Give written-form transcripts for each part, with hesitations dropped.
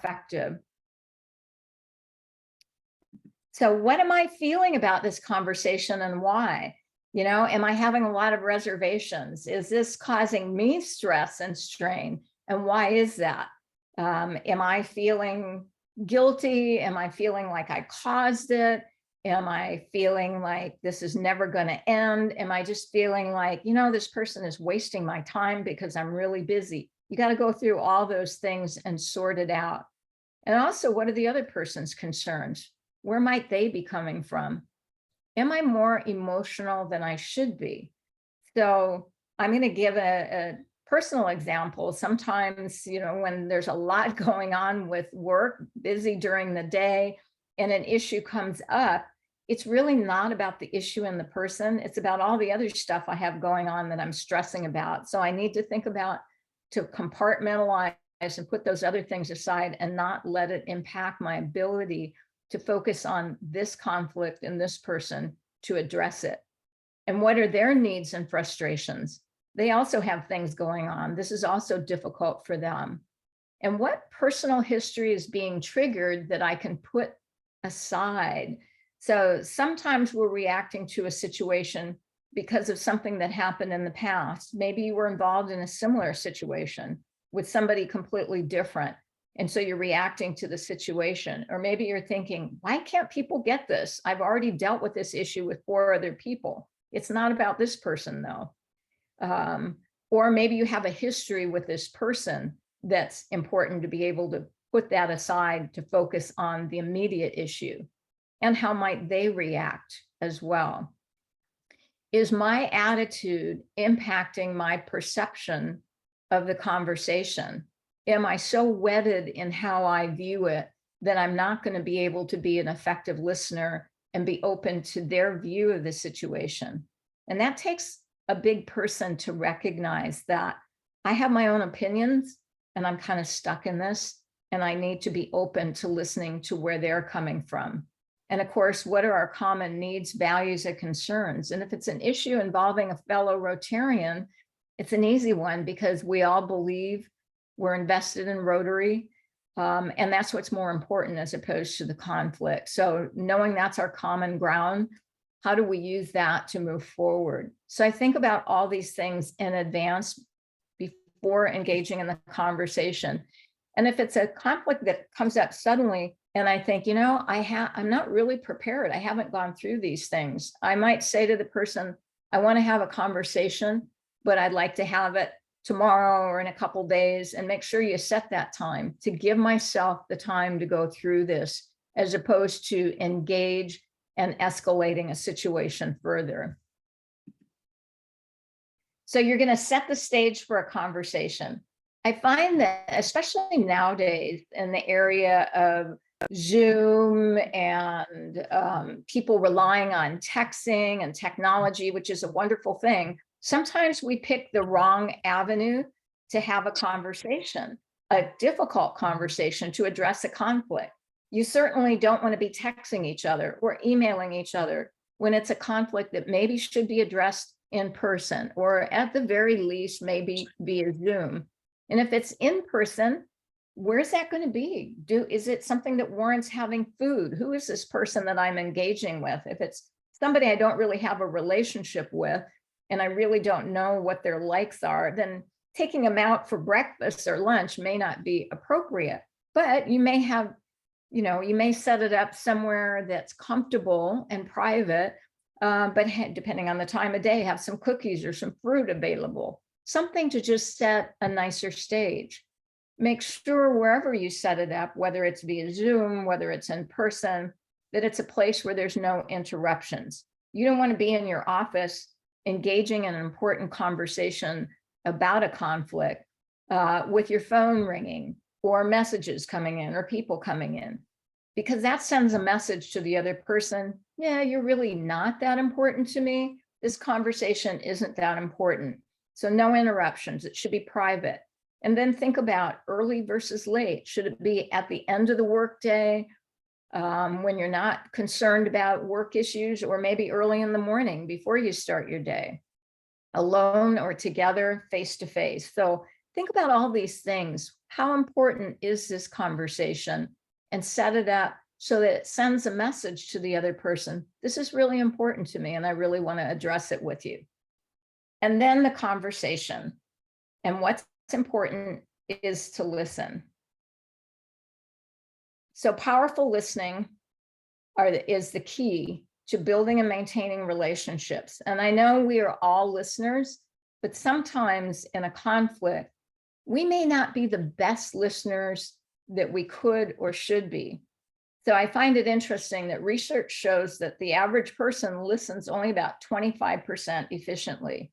effective. So what am I feeling about this conversation and why? Am I having a lot of reservations? Is this causing me stress and strain? And why is that? Am I feeling guilty? Am I feeling like I caused it? Am I feeling like this is never going to end? Am I just feeling like, this person is wasting my time because I'm really busy? You got to go through all those things and sort it out. And also, what are the other person's concerns? Where might they be coming from? Am I more emotional than I should be? So I'm going to give a personal example. Sometimes, when there's a lot going on with work, busy during the day, and an issue comes up, it's really not about the issue and the person. It's about all the other stuff I have going on that I'm stressing about. So I need to think about to compartmentalize and put those other things aside and not let it impact my ability to focus on this conflict and this person to address it. And what are their needs and frustrations? They also have things going on. This is also difficult for them. And what personal history is being triggered that I can put aside? So sometimes we're reacting to a situation because of something that happened in the past. Maybe you were involved in a similar situation with somebody completely different. And so you're reacting to the situation. Or maybe you're thinking, why can't people get this? I've already dealt with this issue with 4 other people. It's not about this person though. Or maybe you have a history with this person that's important to be able to put that aside to focus on the immediate issue. And how might they react as well? Is my attitude impacting my perception of the conversation? Am I so wedded in how I view it that I'm not going to be able to be an effective listener and be open to their view of the situation? And that takes a big person to recognize that I have my own opinions and I'm kind of stuck in this, and I need to be open to listening to where they're coming from. And of course, what are our common needs, values, and concerns? And if it's an issue involving a fellow Rotarian, it's an easy one because we all believe we're invested in Rotary. And that's what's more important as opposed to the conflict. So knowing that's our common ground, how do we use that to move forward? So I think about all these things in advance before engaging in the conversation. And if it's a conflict that comes up suddenly, and I think, I'm not really prepared. I haven't gone through these things. I might say to the person, I want to have a conversation, but I'd like to have it tomorrow or in a couple of days, and make sure you set that time to give myself the time to go through this, as opposed to engage and escalating a situation further. So you're going to set the stage for a conversation. I find that especially nowadays in the area of Zoom and people relying on texting and technology, which is a wonderful thing, sometimes we pick the wrong avenue to have a conversation, a difficult conversation to address a conflict. You certainly don't want to be texting each other or emailing each other when it's a conflict that maybe should be addressed in person, or at the very least, maybe via Zoom. And if it's in person, where's that going to be? Is it something that warrants having food? Who is this person that I'm engaging with? If it's somebody I don't really have a relationship with, and I really don't know what their likes are, then taking them out for breakfast or lunch may not be appropriate. But you may have, you may set it up somewhere that's comfortable and private, but depending on the time of day, have some cookies or some fruit available, something to just set a nicer stage. Make sure wherever you set it up, whether it's via Zoom, whether it's in person, that it's a place where there's no interruptions. You don't want to be in your office engaging in an important conversation about a conflict with your phone ringing or messages coming in or people coming in, because that sends a message to the other person. Yeah, you're really not that important to me. This conversation isn't that important. So no interruptions. It should be private. And then think about early versus late. Should it be at the end of the workday when you're not concerned about work issues, or maybe early in the morning before you start your day, alone or together, face to face? So think about all these things. how important is this conversation, and set it up so that it sends a message to the other person. This is really important to me, and I really want to address it with you. And then the conversation. And what's important is to listen. So powerful listening is the key to building and maintaining relationships. And I know we are all listeners, but sometimes in a conflict, we may not be the best listeners that we could or should be. So I find it interesting that research shows that the average person listens only about 25% efficiently.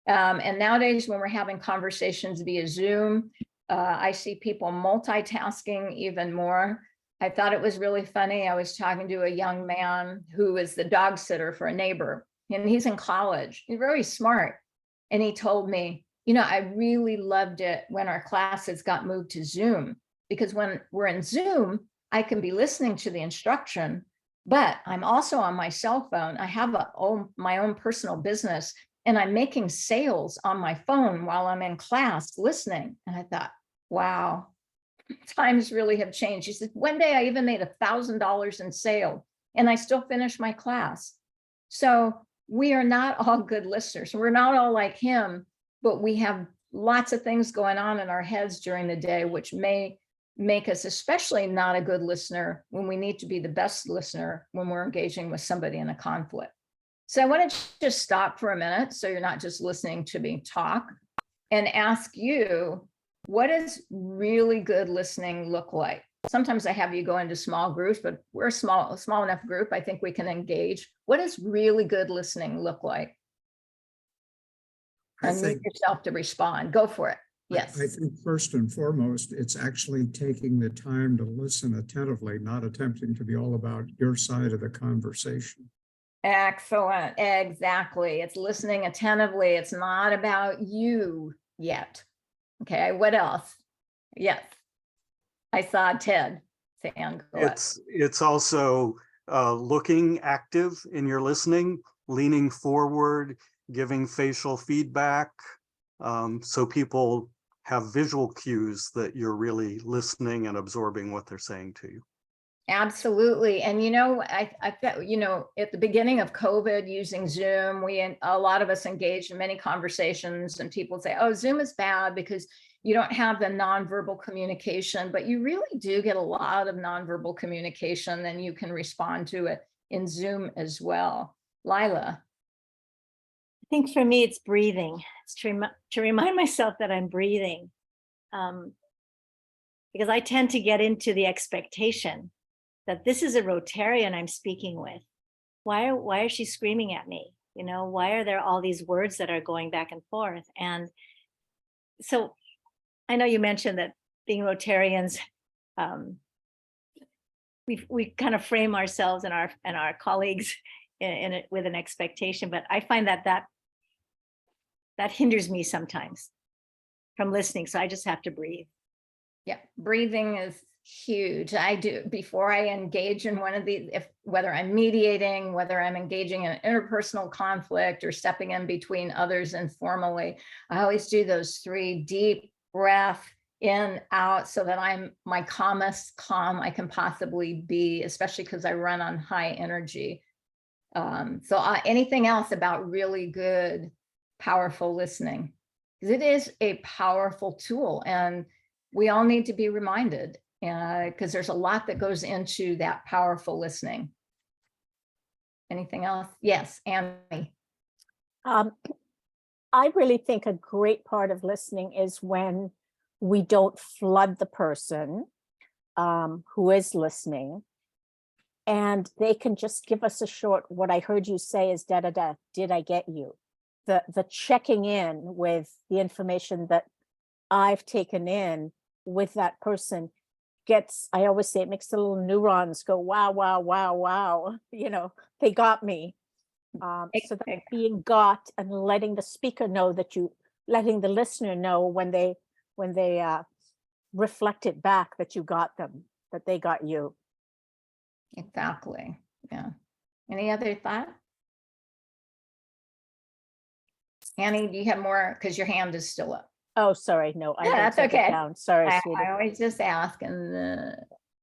And nowadays, when we're having conversations via Zoom, I see people multitasking even more. I thought it was really funny. I was talking to a young man who is the dog sitter for a neighbor, and he's in college. He's very smart. And he told me, I really loved it when our classes got moved to Zoom, because when we're in Zoom, I can be listening to the instruction, but I'm also on my cell phone. I have my own personal business, and I'm making sales on my phone while I'm in class listening. And I thought, wow, times really have changed. She said, one day I even made $1,000 in sale, and I still finished my class. So we are not all good listeners. We're not all like him, but we have lots of things going on in our heads during the day, which may make us especially not a good listener when we need to be the best listener when we're engaging with somebody in a conflict. So I want to just stop for a minute, so you're not just listening to me talk, and ask you, what does really good listening look like? Sometimes I have you go into small groups, but we're a small enough group. I think we can engage. What does really good listening look like? Unmute yourself to respond. Go for it. Yes. I think first and foremost, it's actually taking the time to listen attentively, not attempting to be all about your side of the conversation. Excellent. Exactly. It's listening attentively. It's not about you yet. Okay. What else? Yes. I saw Ted say, it's also looking active in your listening, leaning forward, giving facial feedback, so people have visual cues that you're really listening and absorbing what they're saying to you. Absolutely. And, I thought, at the beginning of COVID using Zoom, a lot of us engaged in many conversations, and people say, oh, Zoom is bad because you don't have the nonverbal communication, but you really do get a lot of nonverbal communication, and you can respond to it in Zoom as well. Lila. I think for me, it's breathing. It's to remind myself that I'm breathing, because I tend to get into the expectation that this is a Rotarian I'm speaking with. Why is she screaming at me? Why are there all these words that are going back and forth? And so I know you mentioned that being Rotarians, we kind of frame ourselves and our colleagues in it with an expectation, but I find that hinders me sometimes from listening. So I just have to breathe. Yeah, breathing is huge. I do, before I engage in one of these, whether I'm mediating, whether I'm engaging in an interpersonal conflict or stepping in between others informally, I always do those 3 deep breath in, out, so that I'm my calmest calm I can possibly be, especially because I run on high energy. Anything else about really good, powerful listening? Because it is a powerful tool, and we all need to be reminded, because there's a lot that goes into that powerful listening. Anything else? Yes, Annie. I really think a great part of listening is when we don't flood the person who is listening, and they can just give us a short, what I heard you say is da da da, did I get you? The checking in with the information that I've taken in with that person gets, I always say, it makes the little neurons go, wow, wow, wow, wow. They got me. So that being got and letting the speaker know that letting the listener know when they reflect it back that you got them, that they got you. Exactly. Yeah. Any other thought? Annie, do you have more? Because your hand is still up. Oh, sorry, no, I Yeah, didn't that's take it okay. down. Sorry, I sweetie. always just ask, and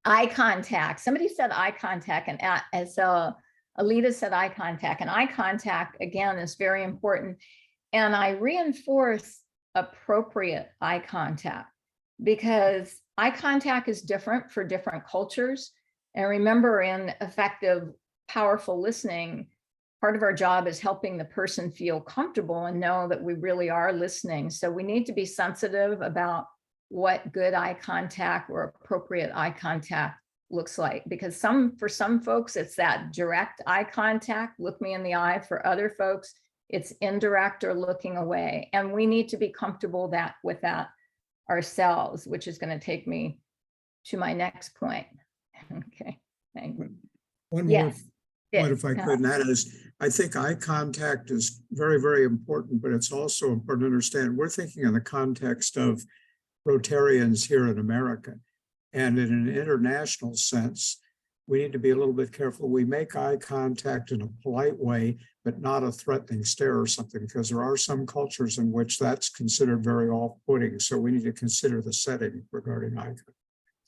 eye contact. Somebody said eye contact, and so Alita said eye contact, and eye contact again is very important. And I reinforce appropriate eye contact because eye contact is different for different cultures. And remember, in effective, powerful listening, part of our job is helping the person feel comfortable and know that we really are listening. So we need to be sensitive about what good eye contact or appropriate eye contact looks like, because for some folks, it's that direct eye contact, look me in the eye. For other folks, it's indirect or looking away. And we need to be comfortable with that ourselves, which is going to take me to my next point. Okay. Thank you. One more Yes. point, if I could, and that is, I think eye contact is very, very important, but it's also important to understand, we're thinking in the context of Rotarians here in America. And in an international sense, we need to be a little bit careful. We make eye contact in a polite way, but not a threatening stare or something, because there are some cultures in which that's considered very off-putting. So we need to consider the setting regarding eye contact.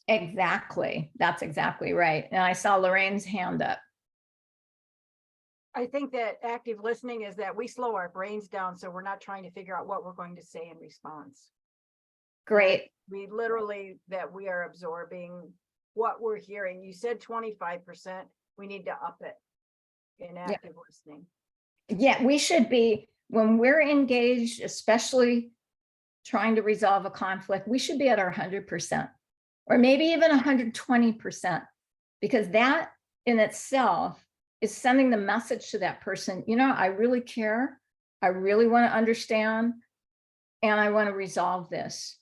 Exactly. That's exactly right. And I saw Lorraine's hand up. I think that active listening is that we slow our brains down, so we're not trying to figure out what we're going to say in response. Great. We literally, that we are absorbing what we're hearing. You said 25%, we need to up it in active listening. Yeah, we should be, when we're engaged, especially trying to resolve a conflict, we should be at our 100%, or maybe even 120%, because that in itself is sending the message to that person, you know, I really care, I really want to understand, and I want to resolve this.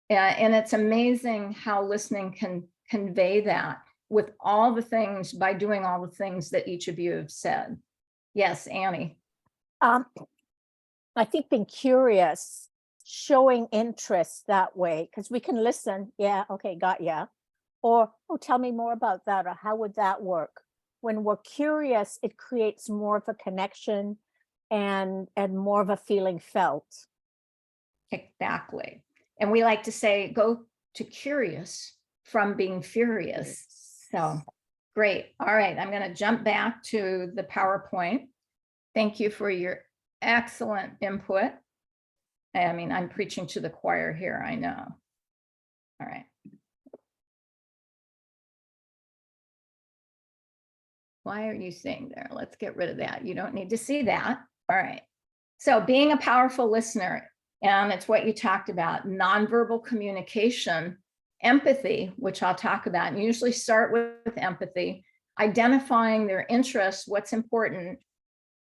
And it's amazing how listening can convey that with all the things, by doing all the things that each of you have said. Yes, Annie. I think being curious, showing interest that way, because we can listen. Yeah, okay, got ya. Or, oh, tell me more about that, or how would that work? When we're curious, it creates more of a connection and more of a feeling felt. Exactly. And we like to say, go to curious from being furious. So great. All right. I'm going to jump back to the PowerPoint. Thank you for your excellent input. I mean, I'm preaching to the choir here, I know. All right. Why are you saying there? Let's get rid of that. You don't need to see that. All right. So being a powerful listener, and it's what you talked about, nonverbal communication, empathy, which I'll talk about, and usually start with empathy, identifying their interests, what's important,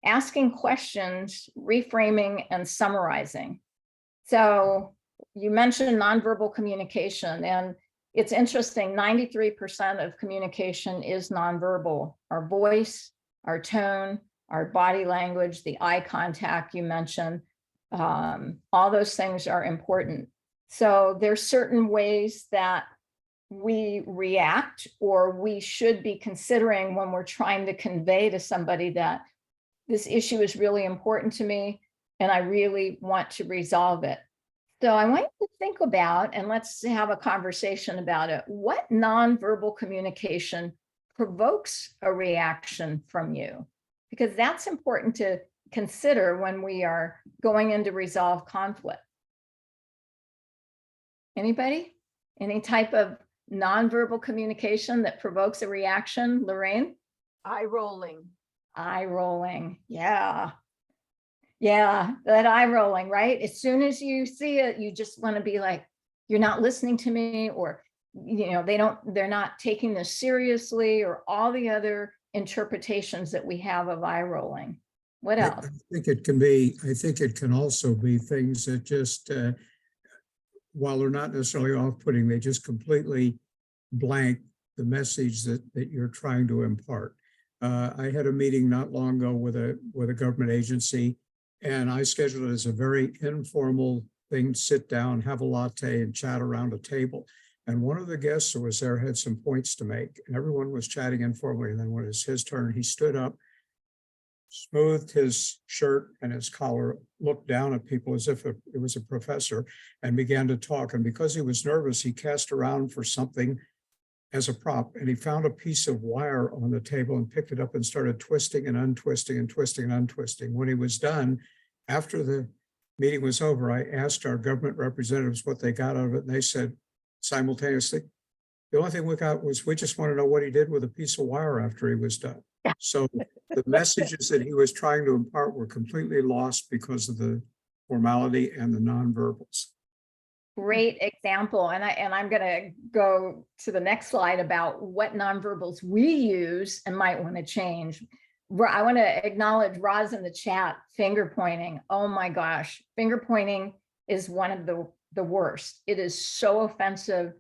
asking questions, reframing, and summarizing. So you mentioned nonverbal communication, and it's interesting, 93% of communication is nonverbal. Our voice, our tone, our body language, the eye contact you mentioned, all those things are important. So there's certain ways that we react, or we should be considering when we're trying to convey to somebody that this issue is really important to me and I really want to resolve it. So I want you to think about, and let's have a conversation about it. What nonverbal communication provokes a reaction from you? Because that's important to consider when we are going in to resolve conflict. Anybody? Any type of nonverbal communication that provokes a reaction? Lorraine? Eye rolling. Eye rolling. Yeah. Yeah, that eye rolling, right? As soon as you see it, you just want to be like, you're not listening to me, or, you know, they're not taking this seriously, or all the other interpretations that we have of eye rolling. What else? I think it can also be things that just, while they're not necessarily off-putting, they just completely blank the message that you're trying to impart. I had a meeting not long ago with a government agency, and I scheduled it as a very informal thing, sit down, have a latte, and chat around a table. And one of the guests who was there had some points to make, and everyone was chatting informally. And then when it was his turn, he stood up smoothed his shirt and his collar, looked down at people as if it was a professor, and began to talk. And because he was nervous, he cast around for something as a prop, and he found a piece of wire on the table and picked it up and started twisting and untwisting and twisting and untwisting. When he was done, after the meeting was over, I asked our government representatives what they got out of it, and they said simultaneously, the only thing we got was, we just want to know what he did with a piece of wire after he was done. So the messages that he was trying to impart were completely lost because of the formality and the nonverbals. Great example. And I'm going to go to the next slide about what nonverbals we use and might want to change. I want to acknowledge Roz in the chat, finger pointing. Oh my gosh, finger pointing is one of the worst. It is so offensive.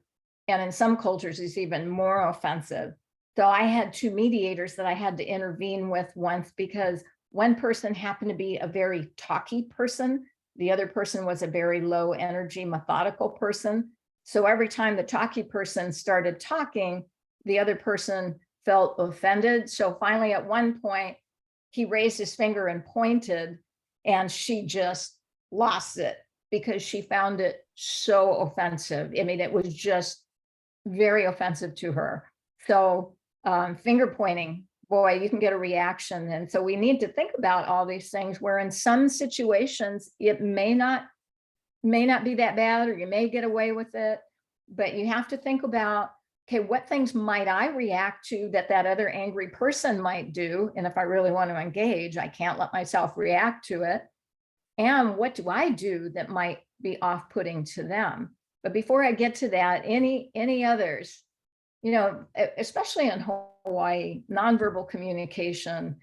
And in some cultures, it's even more offensive. So I had two mediators that I had to intervene with once because one person happened to be a very talky person. The other person was a very low energy, methodical person. So every time the talky person started talking, the other person felt offended. So finally, at one point, he raised his finger and pointed, and she just lost it because she found it so offensive. I mean, it was just very offensive to her. So finger pointing, boy, you can get a reaction. And so we need to think about all these things where in some situations, it may not be that bad, or you may get away with it, but you have to think about, okay, what things might I react to that other angry person might do? And if I really want to engage, I can't let myself react to it. And what do I do that might be off-putting to them? But before I get to that, any others, you know, especially in Hawaii, nonverbal communication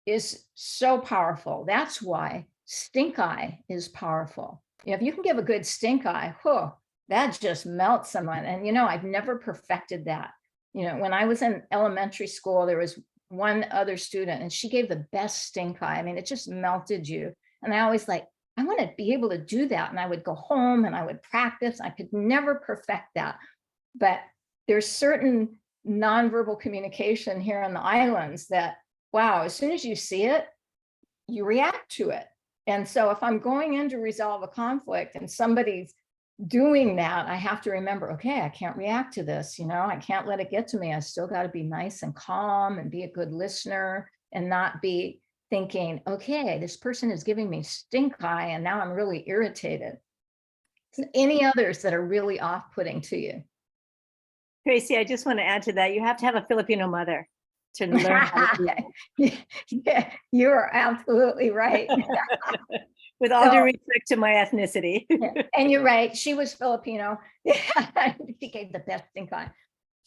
is so powerful. That's why stink eye is powerful. You know, if you can give a good stink eye, whew, that just melts someone. And, you know, I've never perfected that. You know, when I was in elementary school, there was one other student and she gave the best stink eye. I mean, it just melted you. And I always like, I want to be able to do that. And I would go home and I would practice. I could never perfect that. But there's certain nonverbal communication here on the islands that, wow, as soon as you see it, you react to it. And so if I'm going in to resolve a conflict and somebody's doing that, I have to remember, okay, I can't react to this. You know, I can't let it get to me. I still got to be nice and calm and be a good listener and not be thinking, okay, this person is giving me stink eye and now I'm really irritated. Any others that are really off-putting to you? Tracy, I just want to add to that. You have to have a Filipino mother to learn how to do that. Yeah, you are absolutely right. With all due respect to my ethnicity. And you're right. She was Filipino. She gave the best stink eye.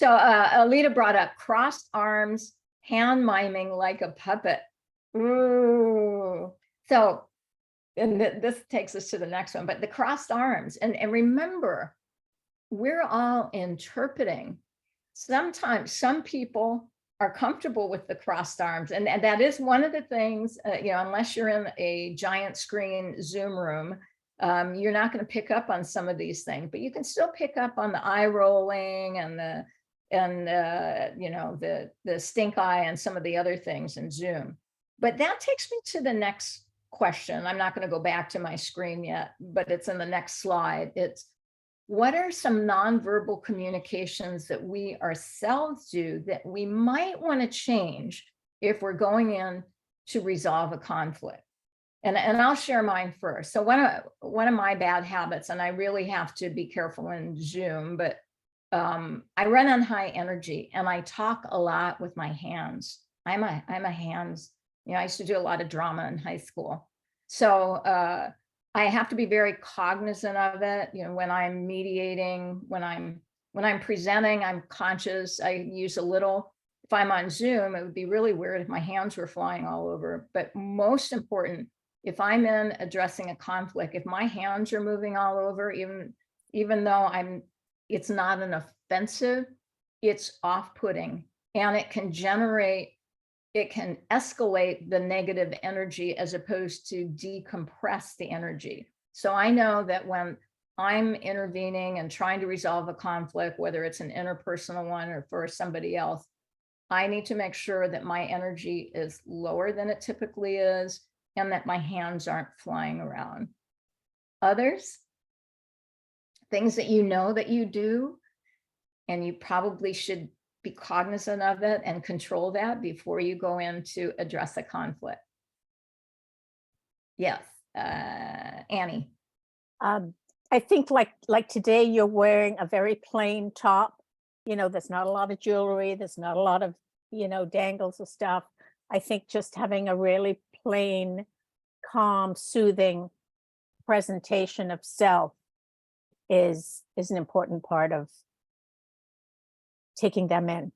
So Alita brought up crossed arms, hand miming like a puppet. Ooh. So, and this takes us to the next one, but the crossed arms. And remember, we're all interpreting. Sometimes some people are comfortable with the crossed arms. And that is one of the things, you know, unless you're in a giant screen Zoom room, you're not going to pick up on some of these things, but you can still pick up on the eye rolling and you know, the stink eye and some of the other things in Zoom. But that takes me to the next question. I'm not going to go back to my screen yet, but it's in the next slide. It's, what are some nonverbal communications that we ourselves do that we might want to change if we're going in to resolve a conflict? And I'll share mine first. So one of my bad habits, and I really have to be careful in Zoom, but I run on high energy and I talk a lot with my hands. I'm a hands, you know, I used to do a lot of drama in high school. So I have to be very cognizant of it. You know, when I'm mediating, when I'm presenting, I'm conscious. I use a little. If I'm on Zoom, it would be really weird if my hands were flying all over. But most important, if I'm in addressing a conflict, if my hands are moving all over, even though it's not an offensive, it's off-putting, and it can escalate the negative energy as opposed to decompress the energy. So I know that when I'm intervening and trying to resolve a conflict, whether it's an interpersonal one or for somebody else, I need to make sure that my energy is lower than it typically is and that my hands aren't flying around. Others, things that you know that you do, and you probably should be cognizant of it and control that before you go in to address a conflict. Yes, Annie. I think like today you're wearing a very plain top. You know, there's not a lot of jewelry. There's not a lot of, you know, dangles of stuff. I think just having a really plain, calm, soothing presentation of self is an important part of taking them in.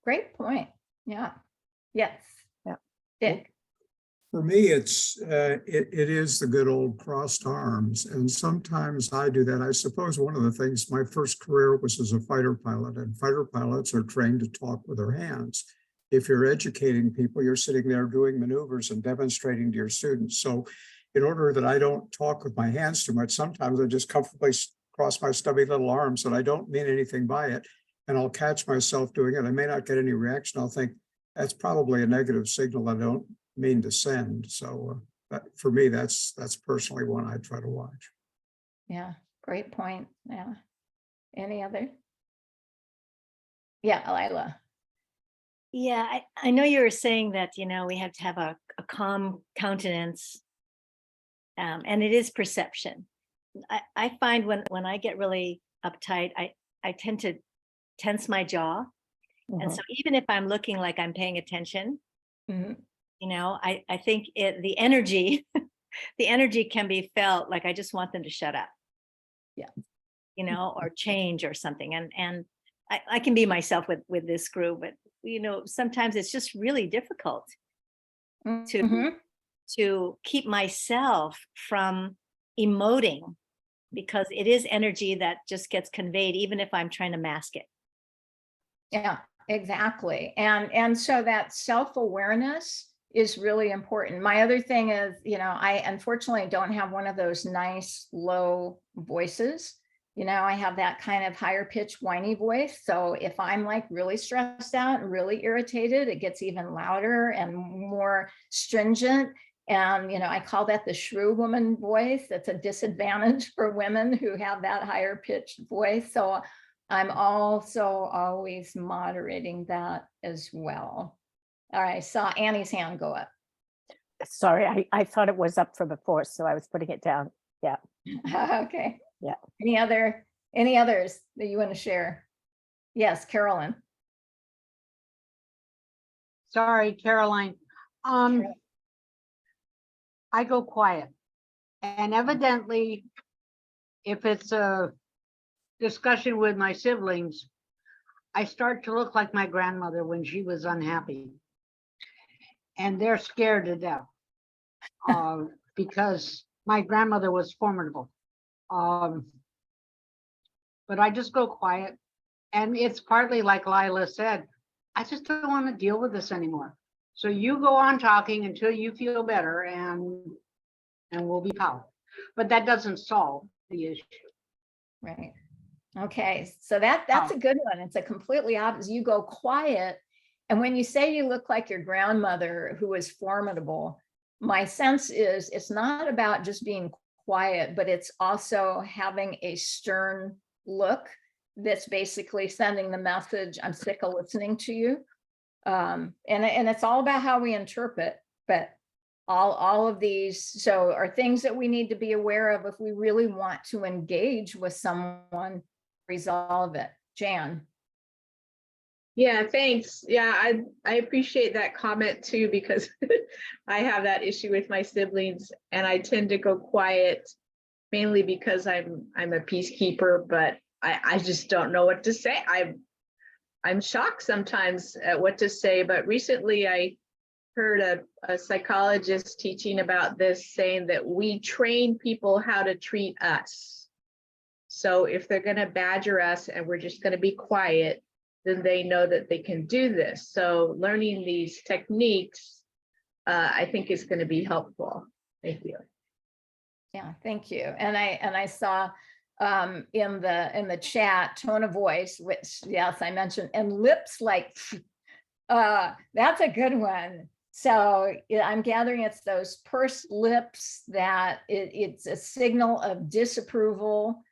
Great point. Yeah. Yes. Yeah. Dick. For me, it is the good old crossed arms. And sometimes I do that. I suppose one of the things, my first career was as a fighter pilot, and fighter pilots are trained to talk with their hands. If you're educating people, you're sitting there doing maneuvers and demonstrating to your students. So in order that I don't talk with my hands too much, sometimes I just comfortably cross my stubby little arms and I don't mean anything by it. And I'll catch myself doing it. I may not get any reaction. I'll think that's probably a negative signal I don't mean to send. So for me, that's personally one I try to watch. Yeah, great point. Yeah. Any other? Yeah, Lila. Yeah, I know you were saying that, you know, we have to have a calm countenance. And it is perception. I find when I get really uptight, I tend to tense my jaw. And so even if I'm looking like I'm paying attention, Mhm. you know, I think the energy, the energy can be felt like I just want them to shut up. Yeah. You know, or change or something. And I can be myself with this group, but you know, sometimes it's just really difficult Mhm. to keep myself from emoting, because it is energy that just gets conveyed, even if I'm trying to mask it. Yeah, exactly. And so that self-awareness is really important. My other thing is, you know, I unfortunately don't have one of those nice low voices. You know, I have that kind of higher pitched whiny voice. So if I'm like really stressed out and really irritated, it gets even louder and more stringent. And, you know, I call that the shrew woman voice. That's a disadvantage for women who have that higher pitched voice. So I'm also always moderating that as well. All right, I saw Annie's hand go up. Sorry, I thought it was up from before, so I was putting it down. Yeah. Okay. Yeah. Any others that you want to share? Yes, Carolyn. Sorry, Caroline. I go quiet. And evidently, if it's a discussion with my siblings, I start to look like my grandmother when she was unhappy. And they're scared to death because my grandmother was formidable. But I just go quiet. And it's partly like Lila said, I just don't want to deal with this anymore. So you go on talking until you feel better and we'll be pals. But that doesn't solve the issue. Right. Okay, so that's a good one. It's a completely opposite. You go quiet. And when you say you look like your grandmother who was formidable, my sense is it's not about just being quiet, but it's also having a stern look that's basically sending the message, I'm sick of listening to you. And it's all about how we interpret, but all of these so are things that we need to be aware of if we really want to engage with someone, resolve it. Jan. Yeah, thanks. Yeah, I appreciate that comment too, because I have that issue with my siblings and I tend to go quiet mainly because I'm a peacekeeper, but I just don't know what to say. I'm shocked sometimes at what to say, but recently I heard a psychologist teaching about this, saying that we train people how to treat us. So if they're going to badger us and we're just going to be quiet, then they know that they can do this. So learning these techniques, I think is going to be helpful. Thank you. Yeah, thank you. And I saw in the chat, tone of voice, which, yes, I mentioned, and lips like, that's a good one. So yeah, I'm gathering it's those pursed lips that it's a signal of disapproval,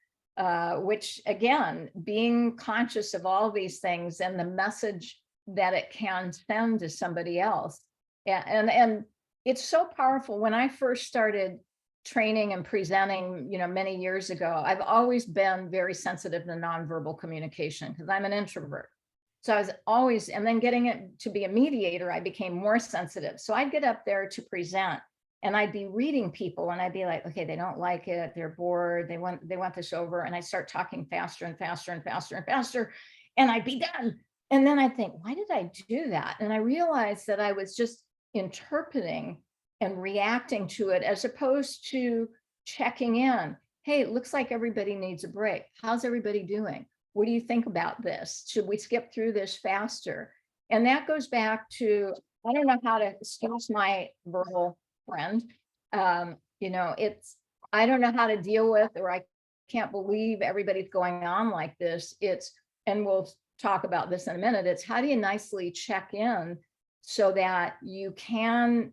which again, being conscious of all these things and the message that it can send to somebody else. Yeah, and it's so powerful. When I first started training and presenting, many years ago, I've always been very sensitive to nonverbal communication because I'm an introvert. So I was always, and then getting it to be a mediator, I became more sensitive. So I'd get up there to present and I'd be reading people and I'd be like, okay, they don't like it. They're bored. They want this over. And I start talking faster and faster and faster and faster. And I'd be done. And then I think, why did I do that? And I realized that I was just interpreting and reacting to it as opposed to checking in. Hey, it looks like everybody needs a break. How's everybody doing? What do you think about this? Should we skip through this faster? And that goes back to, I don't know how to, excuse my verbal friend. I don't know how to deal with, or I can't believe everybody's going on like this. And we'll talk about this in a minute. It's how do you nicely check in so that you can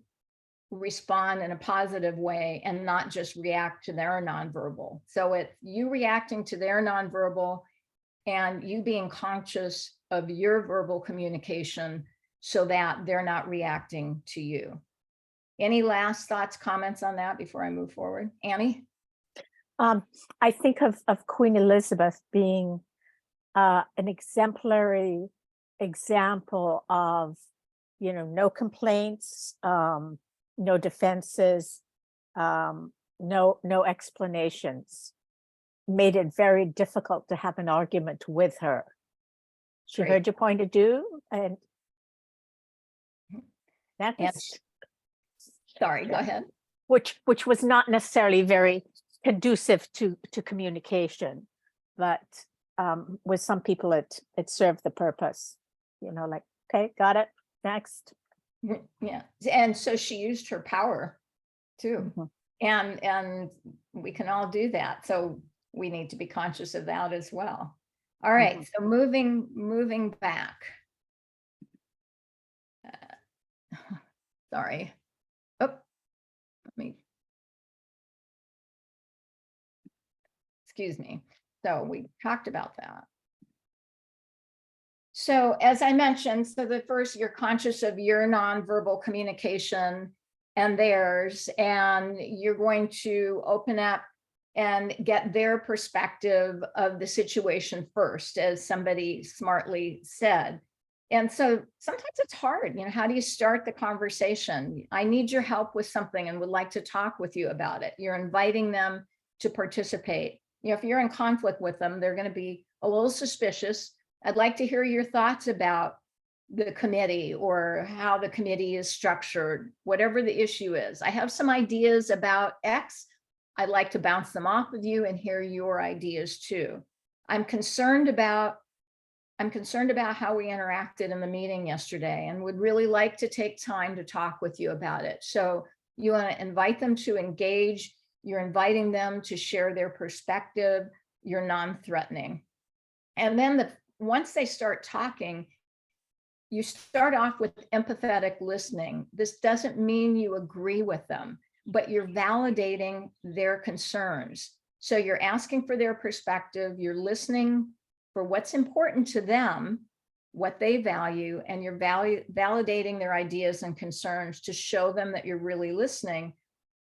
respond in a positive way and not just react to their nonverbal. So it's you reacting to their nonverbal and you being conscious of your verbal communication so that they're not reacting to you. Any last thoughts, comments on that before I move forward? Annie? I think of Queen Elizabeth being an exemplary example of, no complaints, no defenses, no explanations. Made it very difficult to have an argument with her. She Great. heard your point of view, and that And- is, Sorry, go ahead. which was not necessarily very conducive to communication, but with some people it served the purpose. Like, okay, got it. Next. Yeah, and so she used her power too. Mhm. And we can all do that. So we need to be conscious of that as well. All right, so moving back. Sorry. Oh, let me. Excuse me. So we talked about that. So as I mentioned, so the first, you're conscious of your nonverbal communication and theirs, and you're going to open up and get their perspective of the situation first, as somebody smartly said. And so sometimes it's hard, how do you start the conversation? I need your help with something and would like to talk with you about it. You're inviting them to participate. If you're in conflict with them, they're going to be a little suspicious. I'd like to hear your thoughts about the committee or how the committee is structured, whatever the issue is. I have some ideas about X. I'd like to bounce them off of you and hear your ideas too. I'm concerned about how we interacted in the meeting yesterday and would really like to take time to talk with you about it. So you want to invite them to engage. You're inviting them to share their perspective. You're non-threatening. And then once they start talking, you start off with empathetic listening. This doesn't mean you agree with them, but you're validating their concerns. So you're asking for their perspective, you're listening for what's important to them, what they value, and you're validating their ideas and concerns to show them that you're really listening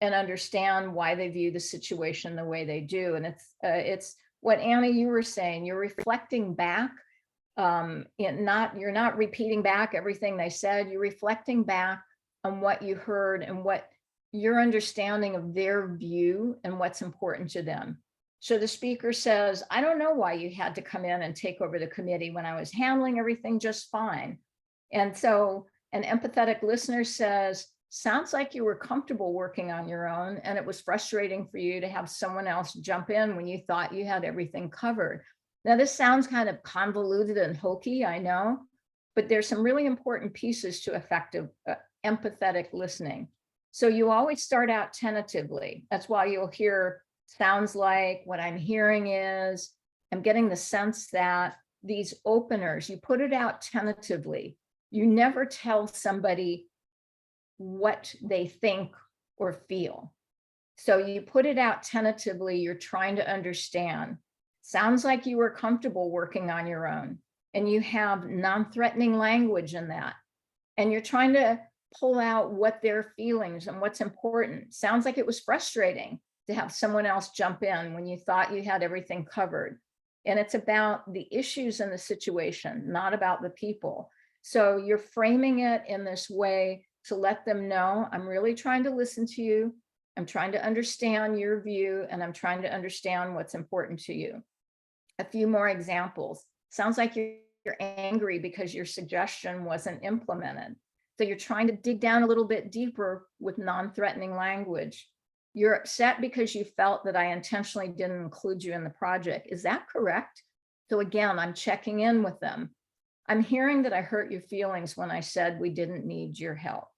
and understand why they view the situation the way they do. And it's what Annie, you were saying, you're reflecting back. You're not repeating back everything they said, you're reflecting back on what you heard and what your understanding of their view and what's important to them. So the speaker says, I don't know why you had to come in and take over the committee when I was handling everything just fine. And so an empathetic listener says, sounds like you were comfortable working on your own and it was frustrating for you to have someone else jump in when you thought you had everything covered. Now, this sounds kind of convoluted and hokey, I know, but there's some really important pieces to effective empathetic listening. So you always start out tentatively. That's why you'll hear sounds like, what I'm hearing is, I'm getting the sense that these openers, you put it out tentatively. You never tell somebody what they think or feel. So you put it out tentatively, you're trying to understand. Sounds like you were comfortable working on your own, and you have non-threatening language in that. And you're trying to pull out what their feelings and what's important. Sounds like it was frustrating to have someone else jump in when you thought you had everything covered. And it's about the issues in the situation, not about the people. So you're framing it in this way to let them know, I'm really trying to listen to you. I'm trying to understand your view, and I'm trying to understand what's important to you. A few more examples. Sounds like you're angry because your suggestion wasn't implemented. So you're trying to dig down a little bit deeper with non-threatening language. You're upset because you felt that I intentionally didn't include you in the project. Is that correct? So again, I'm checking in with them. I'm hearing that I hurt your feelings when I said we didn't need your help.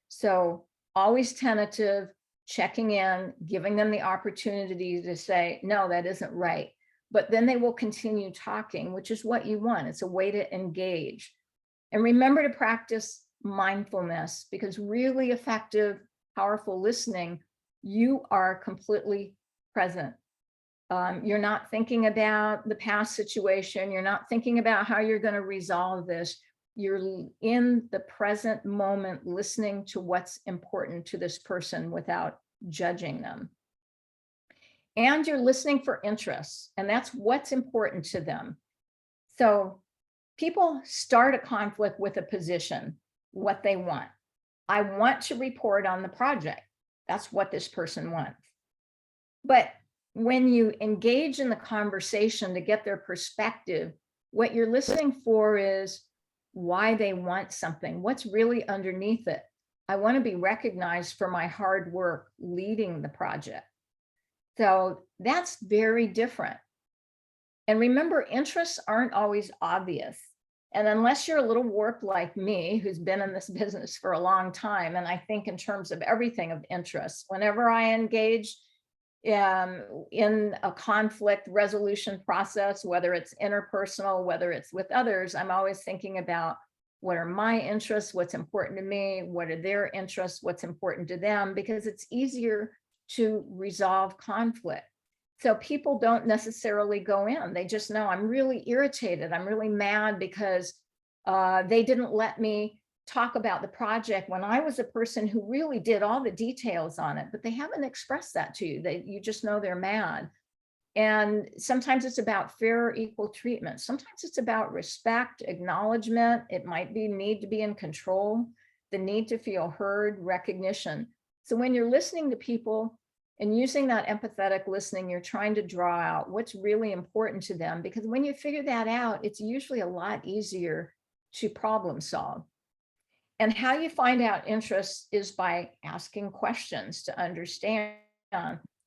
So always tentative, checking in, giving them the opportunity to say, no, that isn't right. But then they will continue talking, which is what you want. It's a way to engage. And remember to practice mindfulness, because really effective, powerful listening, you are completely present. You're not thinking about the past situation. You're not thinking about how you're going to resolve this. You're in the present moment, listening to what's important to this person without judging them. And you're listening for interests, and that's what's important to them. So people start a conflict with a position, what they want. I want to report on the project. That's what this person wants. But when you engage in the conversation to get their perspective, what you're listening for is why they want something, what's really underneath it. I want to be recognized for my hard work leading the project. So that's very different. And remember, interests aren't always obvious. And unless you're a little warped like me, who's been in this business for a long time, and I think in terms of everything of interest, whenever I engage in a conflict resolution process, whether it's interpersonal, whether it's with others, I'm always thinking about what are my interests, what's important to me, what are their interests, what's important to them, because it's easier to resolve conflict. So people don't necessarily go in. They just know, I'm really irritated. I'm really mad because they didn't let me talk about the project when I was a person who really did all the details on it, but they haven't expressed that to you. You just know they're mad. And sometimes it's about fair or equal treatment. Sometimes it's about respect, acknowledgement. It might be need to be in control, the need to feel heard, recognition. So when you're listening to people and using that empathetic listening, you're trying to draw out what's really important to them, because when you figure that out, it's usually a lot easier to problem solve. And how you find out interests is by asking questions to understand.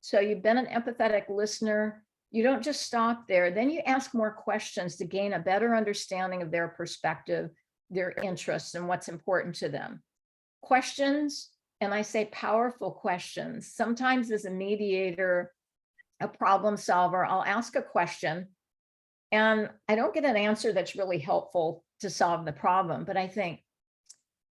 So you've been an empathetic listener. You don't just stop there. Then you ask more questions to gain a better understanding of their perspective, their interests, and what's important to them. Questions, and I say powerful questions. Sometimes as a mediator, a problem solver, I'll ask a question and I don't get an answer that's really helpful to solve the problem, but I think,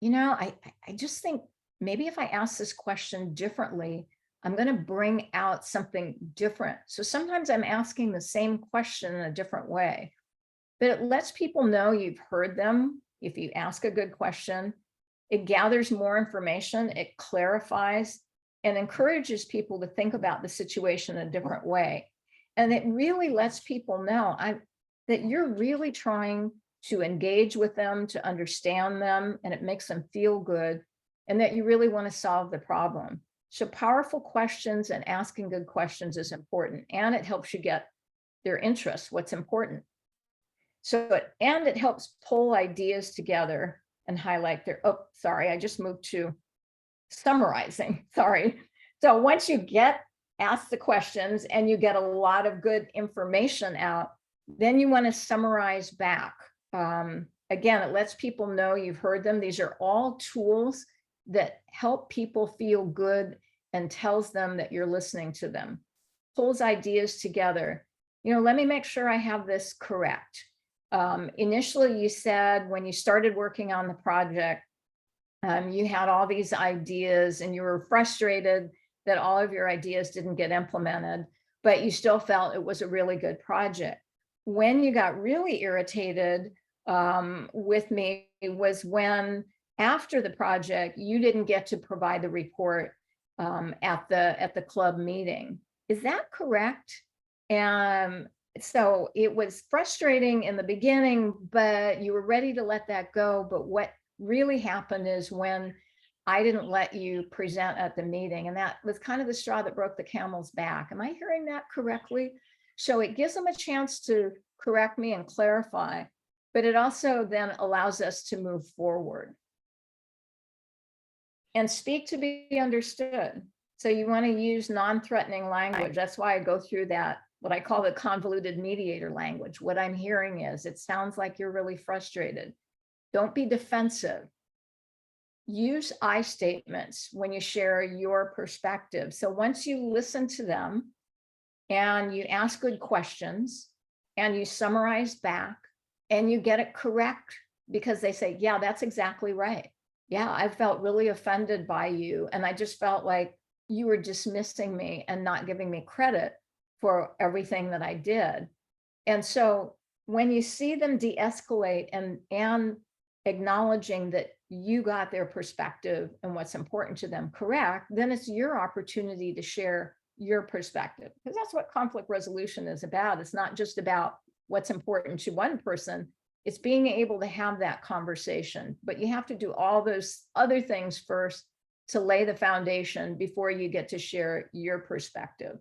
I just think maybe if I ask this question differently, I'm going to bring out something different. So sometimes I'm asking the same question in a different way, but it lets people know you've heard them. If you ask a good question, it gathers more information, it clarifies and encourages people to think about the situation in a different way. And it really lets people know that you're really trying to engage with them, to understand them, and it makes them feel good, and that you really want to solve the problem. So powerful questions and asking good questions is important, and it helps you get their interests, what's important. So, and it helps pull ideas together and highlight their, I just moved to summarizing, sorry. So once you ask the questions and you get a lot of good information out, then you want to summarize back. Again, it lets people know you've heard them. These are all tools that help people feel good and tells them that you're listening to them. pulls ideas together. Let me make sure I have this correct. Initially, you said when you started working on the project, you had all these ideas and you were frustrated that all of your ideas didn't get implemented, but you still felt it was a really good project. When you got really irritated with me was when, after the project, you didn't get to provide the report at the club meeting. Is that correct? And so it was frustrating in the beginning, but you were ready to let that go. But what really happened is when I didn't let you present at the meeting, and that was kind of the straw that broke the camel's back. Am I hearing that correctly? So it gives them a chance to correct me and clarify, but it also then allows us to move forward and speak to be understood. So you want to use non-threatening language. That's why I go through that, what I call the convoluted mediator language. What I'm hearing is, it sounds like you're really frustrated. Don't be defensive. Use I statements when you share your perspective. So once you listen to them and you ask good questions and you summarize back and you get it correct, because they say, yeah, that's exactly right. Yeah, I felt really offended by you. And I just felt like you were dismissing me and not giving me credit for everything that I did. And so when you see them de-escalate and acknowledging that you got their perspective and what's important to them correct, then it's your opportunity to share your perspective, because that's what conflict resolution is about. It's not just about what's important to one person. It's being able to have that conversation, but you have to do all those other things first to lay the foundation before you get to share your perspective.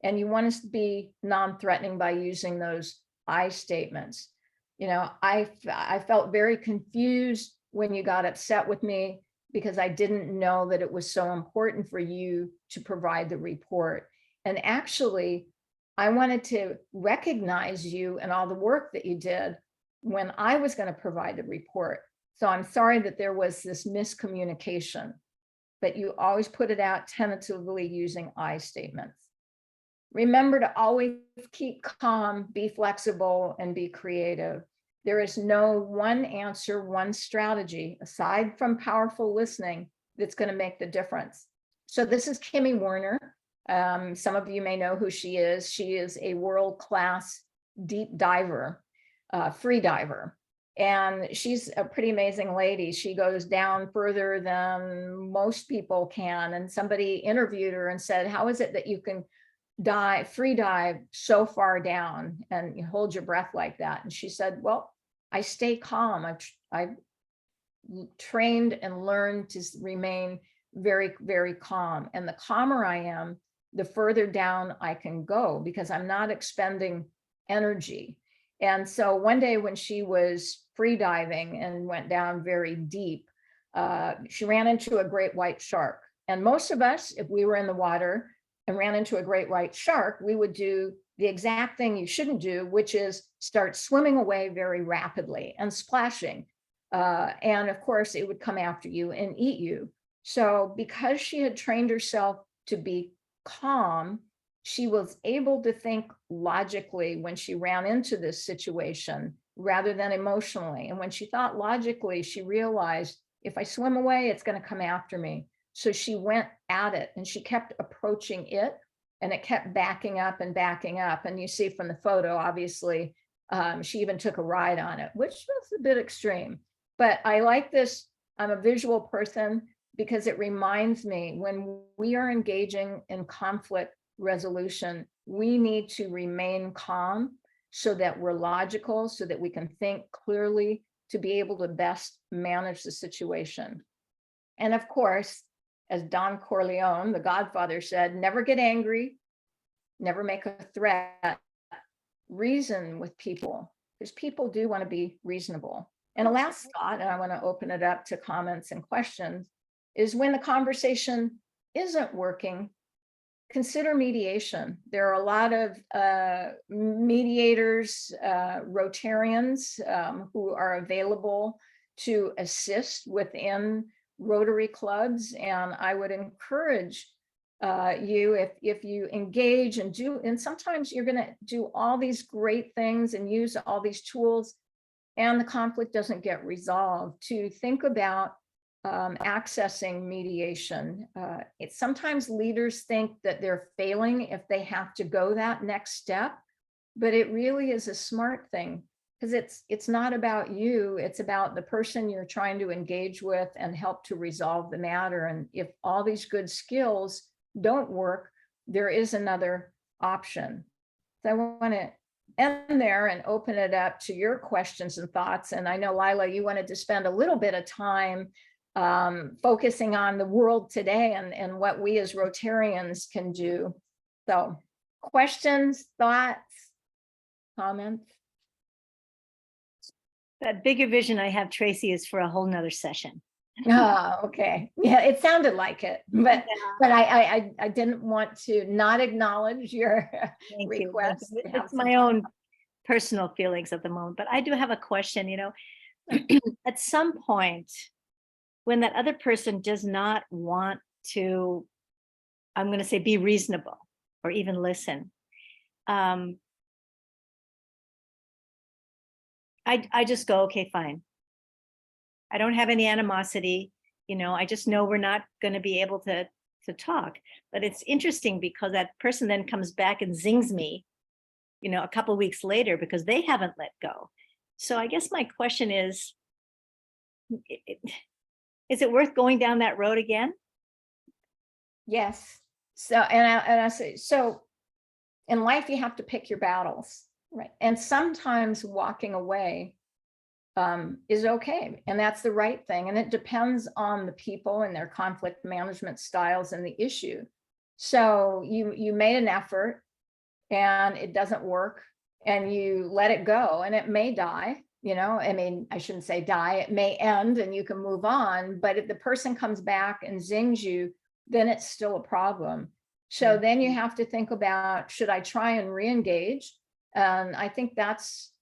And you want to be non-threatening by using those I statements. I felt very confused when you got upset with me because I didn't know that it was so important for you to provide the report. And actually, I wanted to recognize you and all the work that you did when I was going to provide the report. So I'm sorry that there was this miscommunication, but you always put it out tentatively using I statements. Remember to always keep calm, be flexible, and be creative. There is no one answer, one strategy, aside from powerful listening, that's going to make the difference. So this is Kimmy Werner. Some of you may know who she is. She is a world-class deep diver, free diver. And she's a pretty amazing lady. She goes down further than most people can. And somebody interviewed her and said, how is it that you can free dive so far down and you hold your breath like that? And she said, well, I stay calm. I've trained and learned to remain very, very calm. And the calmer I am, the further down I can go because I'm not expending energy. And so one day when she was free diving and went down very deep, she ran into a great white shark. And most of us, if we were in the water and ran into a great white shark, we would do the exact thing you shouldn't do, which is start swimming away very rapidly and splashing. And of course, it would come after you and eat you. So because she had trained herself to be calm, she was able to think logically when she ran into this situation rather than emotionally. And when she thought logically, she realized if I swim away, it's going to come after me. So she went at it and she kept approaching it and it kept backing up and backing up. And you see from the photo, obviously, she even took a ride on it, which was a bit extreme. But I like this. I'm a visual person because it reminds me when we are engaging in conflict resolution, we need to remain calm so that we're logical, so that we can think clearly to be able to best manage the situation. And of course, as Don Corleone, the Godfather, said, never get angry, never make a threat, reason with people, because people do want to be reasonable. And a last thought, and I want to open it up to comments and questions, is when the conversation isn't working, consider mediation. There are a lot of mediators, Rotarians who are available to assist within Rotary clubs. And I would encourage you if you engage and do, and sometimes you're going to do all these great things and use all these tools and the conflict doesn't get resolved, to think about accessing mediation. Sometimes leaders think that they're failing if they have to go that next step, but it really is a smart thing, because it's not about you, it's about the person you're trying to engage with and help to resolve the matter. And if all these good skills don't work, there is another option. So I want to end there and open it up to your questions and thoughts. And I know, Lila, you wanted to spend a little bit of time focusing on the world today and what we as Rotarians can do. So questions, thoughts, comments? That bigger vision I have, Tracy, is for a whole nother session. Oh, okay. Yeah, it sounded like it, but I didn't want to not acknowledge your Thank you. request. to have It's some my time. own personal feelings at the moment, but I do have a question, at some point when that other person does not want to, I'm going to say, be reasonable or even listen. I just go, okay, fine. I don't have any animosity, I just know we're not going to be able to talk. But it's interesting because that person then comes back and zings me, a couple of weeks later because they haven't let go. So I guess my question is it worth going down that road again? Yes. So, and I say, so in life, you have to pick your battles, right? And sometimes walking away is okay. And that's the right thing. And it depends on the people and their conflict management styles and the issue. So you made an effort and it doesn't work and you let it go and it may die, I shouldn't say die, it may end and you can move on. But if the person comes back and zings you, then it's still a problem. So then you have to think about, should I try and re-engage? And I think that's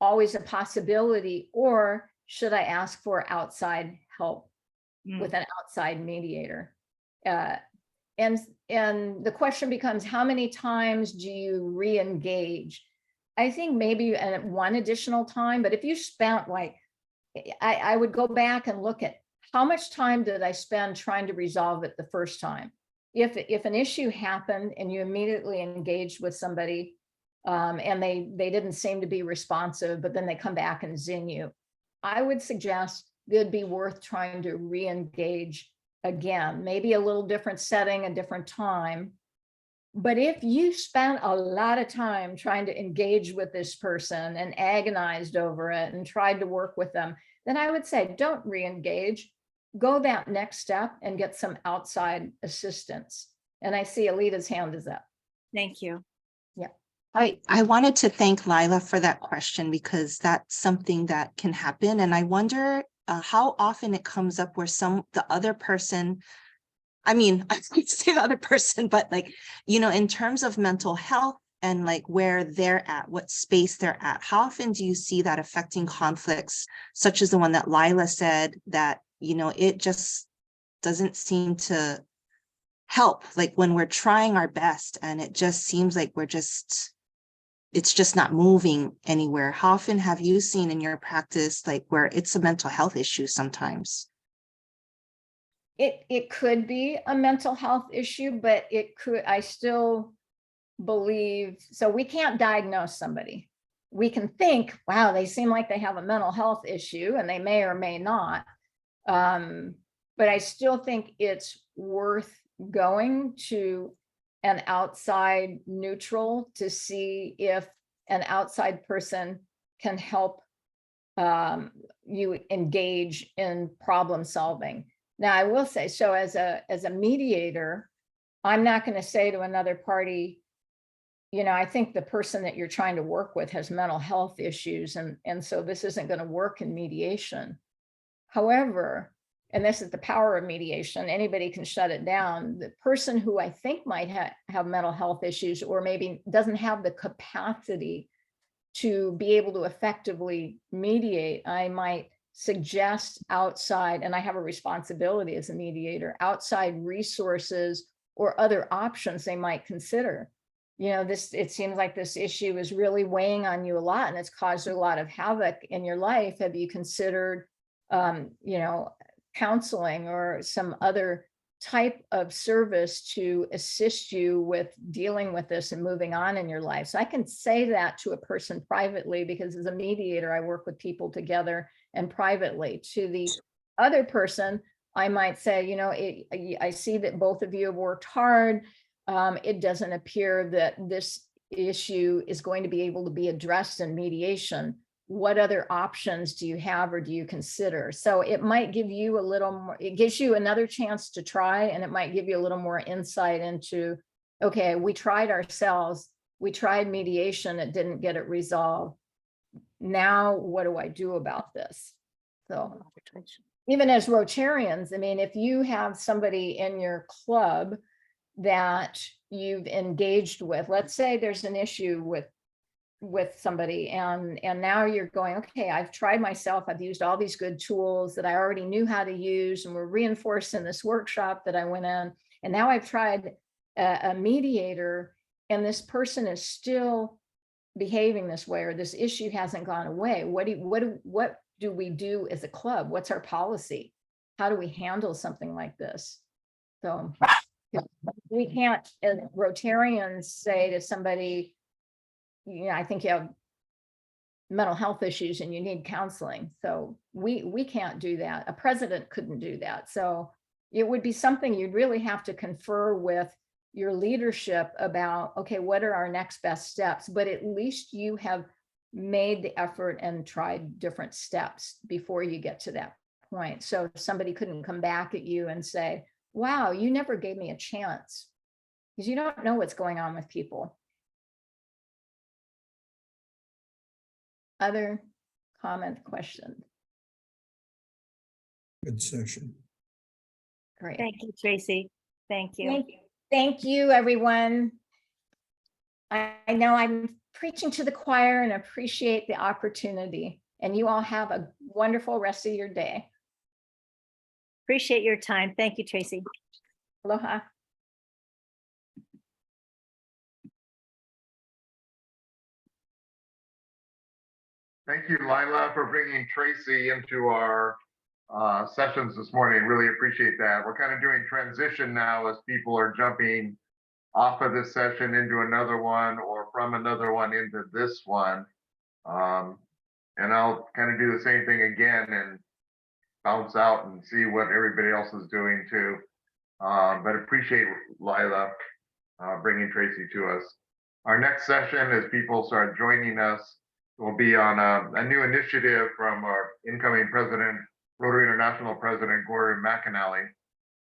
always a possibility, or should I ask for outside help with an outside mediator? And the question becomes, how many times do you re-engage? I think maybe one additional time, but if you spent I would go back and look at how much time did I spend trying to resolve it the first time? If an issue happened and you immediately engaged with somebody and they didn't seem to be responsive, but then they come back and zing you, I would suggest it'd be worth trying to re-engage again, maybe a little different setting, a different time. But if you spent a lot of time trying to engage with this person and agonized over it and tried to work with them, then I would say don't re-engage, go that next step and get some outside assistance. And I see Alita's hand is up. Thank you. I wanted to thank Lila for that question because that's something that can happen. And I wonder how often it comes up where the other person, I would say the other person, but in terms of mental health and where they're at, what space they're at, how often do you see that affecting conflicts, such as the one that Lila said, that, it just doesn't seem to help, when we're trying our best and it just seems like it's just not moving anywhere. How often have you seen in your practice, where it's a mental health issue sometimes? It could be a mental health issue, but I still believe, so we can't diagnose somebody. We can think, wow, they seem like they have a mental health issue, and they may or may not. But I still think it's worth going to an outside neutral to see if an outside person can help you engage in problem solving. Now, I will say, so as a mediator, I'm not going to say to another party, I think the person that you're trying to work with has mental health issues, and so this isn't going to work in mediation. However, and this is the power of mediation, anybody can shut it down. The person who I think might have mental health issues, or maybe doesn't have the capacity to be able to effectively mediate, I might suggest outside, and I have a responsibility as a mediator, outside resources or other options they might consider. You know, it seems like this issue is really weighing on you a lot, and it's caused a lot of havoc in your life. Have you considered, you know, counseling or some other type of service to assist you with dealing with this and moving on in your life? So I can say that to a person privately, because as a mediator, I work with people together and privately. To the other person, I might say, you know, I see that both of you have worked hard. It doesn't appear that this issue is going to be able to be addressed in mediation. What other options do you have or do you consider? So it might give you a little more, it gives you another chance to try, and it might give you a little more insight into, okay, we tried ourselves, we tried mediation, it didn't get it resolved. Now, what do I do about this? So even as Rotarians, I mean, if you have somebody in your club that you've engaged with, let's say there's an issue with somebody, and now you're going, okay, I've tried myself, I've used all these good tools that I already knew how to use and were reinforced in this workshop that I went in, and now I've tried a mediator, and this person is still behaving this way, or this issue hasn't gone away. What do we do as a club? What's our policy? How do we handle something like this? So we can't, as Rotarians, say to somebody, you know, I think you have mental health issues and you need counseling. So we can't do that. A president couldn't do that. So it would be something you'd really have to confer with your leadership about, okay, what are our next best steps? But at least you have made the effort and tried different steps before you get to that point. So somebody couldn't come back at you and say, wow, you never gave me a chance, because you don't know what's going on with people. Other comment, questions? Good session. Great. Thank you, Tracy. Thank you. Thank you, everyone. I know I'm preaching to the choir and appreciate the opportunity. And you all have a wonderful rest of your day. Appreciate your time. Thank you, Tracy. Aloha. Thank you, Lila, for bringing Tracy into our sessions this morning. Really appreciate that. We're kind of doing transition now as people are jumping off of this session into another one, or from another one into this one. And I'll kind of do the same thing again and bounce out and see what everybody else is doing too. But appreciate Lila bringing Tracy to us. Our next session, as people start joining us, will be on a new initiative from our incoming president, Rotary International President Gordon McAnally,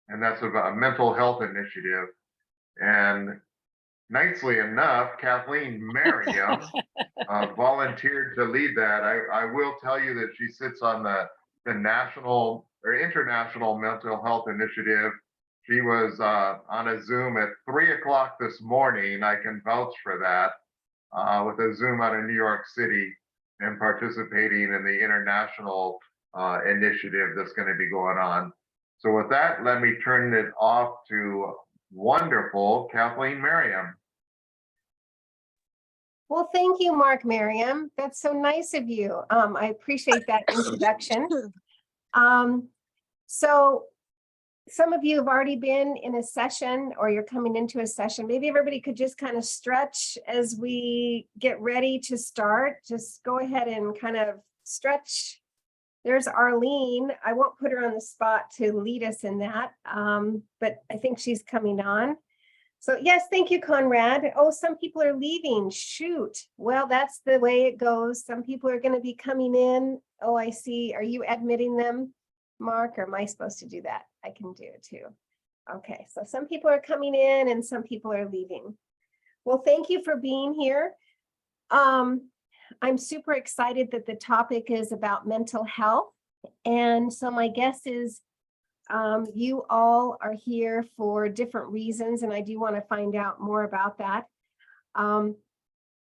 and that's about a mental health initiative. And nicely enough, Kathleen Merriam volunteered to lead that. I will tell you that she sits on the national or international mental health initiative. She was on a Zoom at 3 o'clock this morning. I can vouch for that, with a Zoom out of New York City, and participating in the international initiative that's going to be going on. So with that, let me turn it off to wonderful Kathleen Merriam. Well, thank you, Mark Merriam. That's so nice of you. I appreciate that introduction. So some of you have already been in a session, or you're coming into a session. Maybe everybody could just kind of stretch as we get ready to start. Just go ahead and kind of stretch. There's Arlene. I won't put her on the spot to lead us in that, but I think she's coming on. So yes, thank you, Conrad. Oh, some people are leaving. Shoot. Well, that's the way it goes. Some people are going to be coming in. Oh, I see. Are you admitting them, Mark, or am I supposed to do that? I can do it too. Okay, so some people are coming in and some people are leaving. Well, thank you for being here. I'm super excited that the topic is about mental health. And so my guess is you all are here for different reasons, and I do want to find out more about that.